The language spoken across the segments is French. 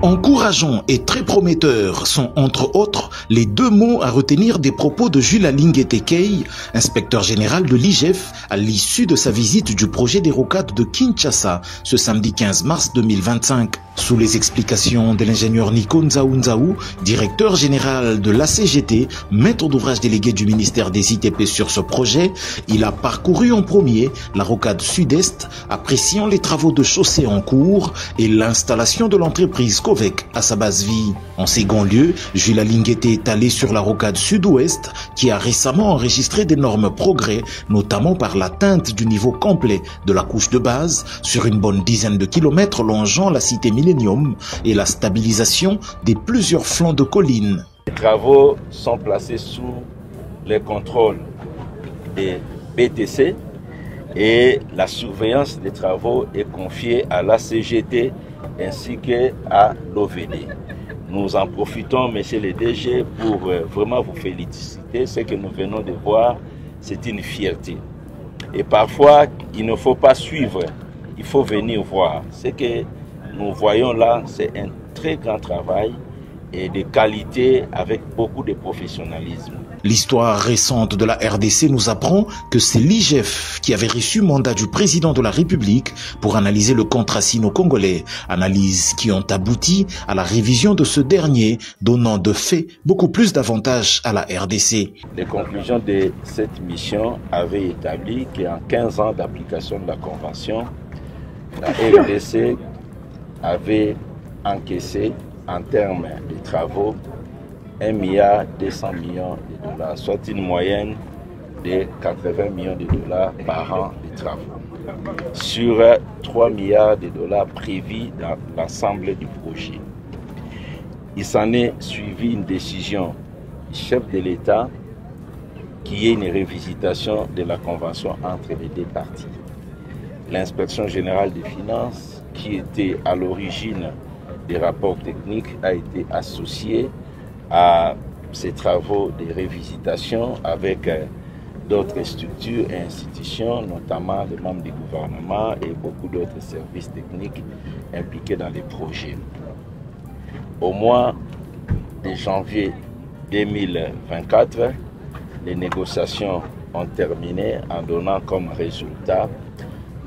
Encourageant et très prometteur sont entre autres les deux mots à retenir des propos de Jules Alinguete Key, inspecteur général de l'IGF, à l'issue de sa visite du projet des rocades de Kinshasa ce samedi 15 mars 2025. Sous les explications de l'ingénieur Nico Nzaou, directeur général de l'ACGT, maître d'ouvrage délégué du ministère des ITP sur ce projet, il a parcouru en premier la rocade sud-est, appréciant les travaux de chaussée en cours et l'installation de l'entreprise Covec à sa base vie. En second lieu, Jules Alinguete est allé sur la rocade sud-ouest qui a récemment enregistré d'énormes progrès, notamment par l'atteinte du niveau complet de la couche de base sur une bonne dizaine de kilomètres longeant la cité Millennium et la stabilisation des plusieurs flancs de collines. Les travaux sont placés sous les contrôles des BTC et la surveillance des travaux est confiée à l'ACGT ainsi qu'à l'OVD. Nous en profitons, monsieur le DG, pour vraiment vous féliciter. Ce que nous venons de voir, c'est une fierté. Et parfois, il ne faut pas suivre, il faut venir voir. Ce que nous voyons là, c'est un très grand travail et de qualité avec beaucoup de professionnalisme. L'histoire récente de la RDC nous apprend que c'est l'IGF qui avait reçu mandat du président de la République pour analyser le contrat sino-congolais, analyses qui ont abouti à la révision de ce dernier, donnant de fait beaucoup plus d'avantages à la RDC. Les conclusions de cette mission avaient établi qu'en 15 ans d'application de la Convention, la RDC avait encaissé en termes de travaux 1,2 milliard de dollars, soit une moyenne de 80 millions de dollars par an de travaux, sur 3 milliards de dollars prévus dans l'ensemble du projet. Il s'en est suivi une décision du chef de l'État qui est une révisitation de la convention entre les deux parties. L'inspection générale des finances, qui était à l'origine des rapports techniques, a été associée à ces travaux de révisitation avec d'autres structures et institutions, notamment les membres du gouvernement et beaucoup d'autres services techniques impliqués dans les projets. Au mois de janvier 2024, les négociations ont terminé en donnant comme résultat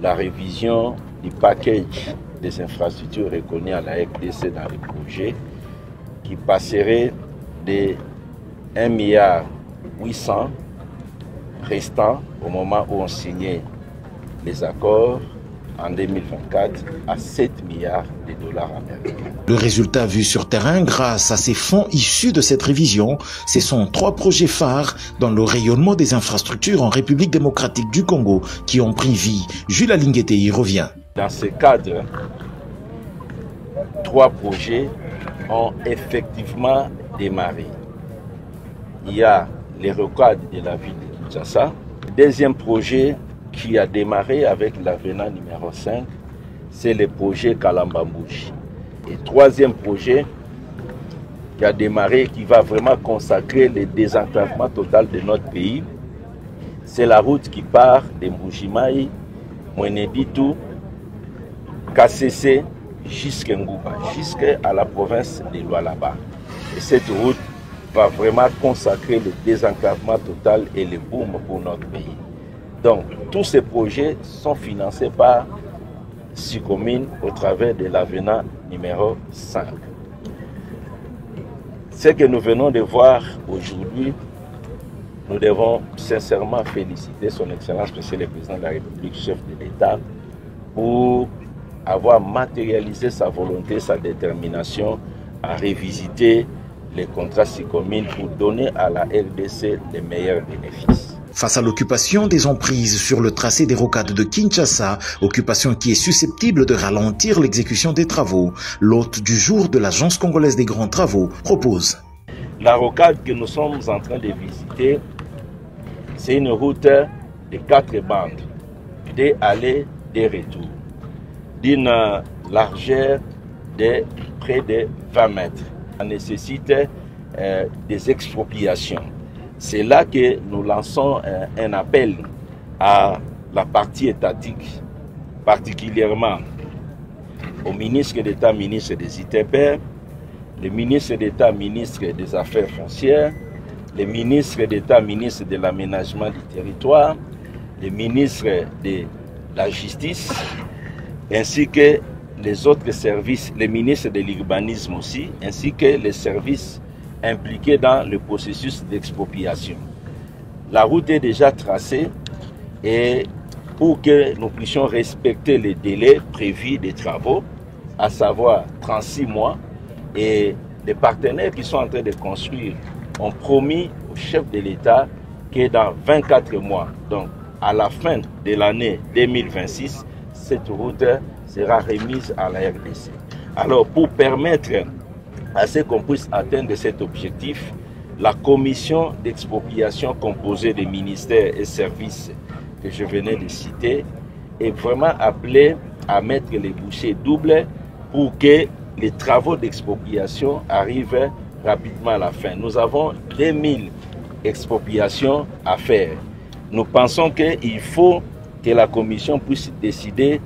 la révision du package des infrastructures reconnues à la RDC dans le projet qui passerait de 1,8 milliard restant au moment où on signait les accords en 2024 à 7 milliards de dollars américains. Le résultat vu sur terrain grâce à ces fonds issus de cette révision, ce sont 3 projets phares dans le rayonnement des infrastructures en République démocratique du Congo qui ont pris vie. Jules Alinguete y revient. Dans ce cadre, 3 projets ont effectivement démarré. Il y a les rocades de la ville de Kinshasa. Deuxième projet qui a démarré avec l'avenant numéro 5, c'est le projet Kalambambouji. Et troisième projet qui a démarré, qui va vraiment consacrer le désenclavement total de notre pays, c'est la route qui part de Mbujimayi, Mweneditu, KCC, jusqu'à Ngouba, jusqu'à la province de Lualaba. Et cette route va vraiment consacrer le désenclavement total et le boom pour notre pays. Donc, tous ces projets sont financés par Sycomine au travers de l'avenant numéro 5. Ce que nous venons de voir aujourd'hui, nous devons sincèrement féliciter son Excellence, Monsieur le Président de la République, chef de l'État, pour avoir matérialisé sa volonté, sa détermination à révisiter les contrats Sycomine pour donner à la RDC les meilleurs bénéfices. Face à l'occupation des emprises sur le tracé des rocades de Kinshasa, occupation qui est susceptible de ralentir l'exécution des travaux, l'hôte du jour de l'Agence congolaise des grands travaux propose. La rocade que nous sommes en train de visiter, c'est une route de 4 bandes, des allées, des retours, d'une largeur de près de 20 mètres. Ça nécessite des expropriations. C'est là que nous lançons un appel à la partie étatique, particulièrement au ministre d'État, ministre des ITP, le ministre d'État, ministre des Affaires foncières, le ministre d'État, ministre de l'Aménagement du territoire, le ministre de la Justice, ainsi que les autres services, les ministres de l'urbanisme aussi, ainsi que les services impliqués dans le processus d'expropriation. La route est déjà tracée et pour que nous puissions respecter les délais prévus des travaux, à savoir 36 mois, et les partenaires qui sont en train de construire ont promis au chef de l'État que dans 24 mois, donc à la fin de l'année 2026, cette route sera remise à la RDC. Alors, pour permettre à ce qu'on puisse atteindre cet objectif, la commission d'expropriation composée des ministères et services que je venais de citer est vraiment appelée à mettre les bouchées doubles pour que les travaux d'expropriation arrivent rapidement à la fin. Nous avons 2000 expropriations à faire. Nous pensons qu'il faut que la commission puisse décider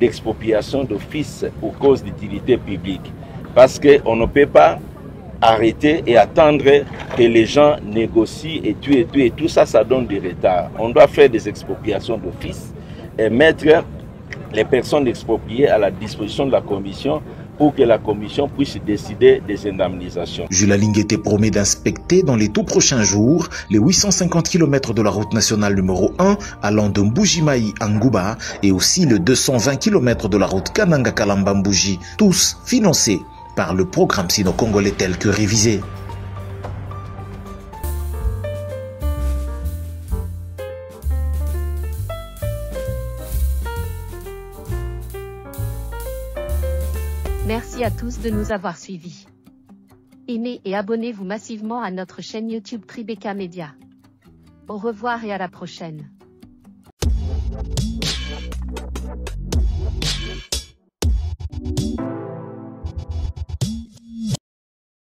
d'expropriation d'office pour cause d'utilité publique. Parce qu'on ne peut pas arrêter et attendre que les gens négocient et tout ça, ça donne du retard. On doit faire des expropriations d'office et mettre les personnes expropriées à la disposition de la commission pour que la commission puisse décider des indemnisations. Jules Alinguete promet d'inspecter dans les tout prochains jours les 850 km de la route nationale numéro 1 allant de Mbujimayi à Ngouba et aussi les 220 km de la route Kananga-Kalamba-Mbuji, tous financés par le programme sino-congolais tel que révisé. Merci à tous de nous avoir suivis. Aimez et abonnez-vous massivement à notre chaîne YouTube Tribeca Media. Au revoir et à la prochaine.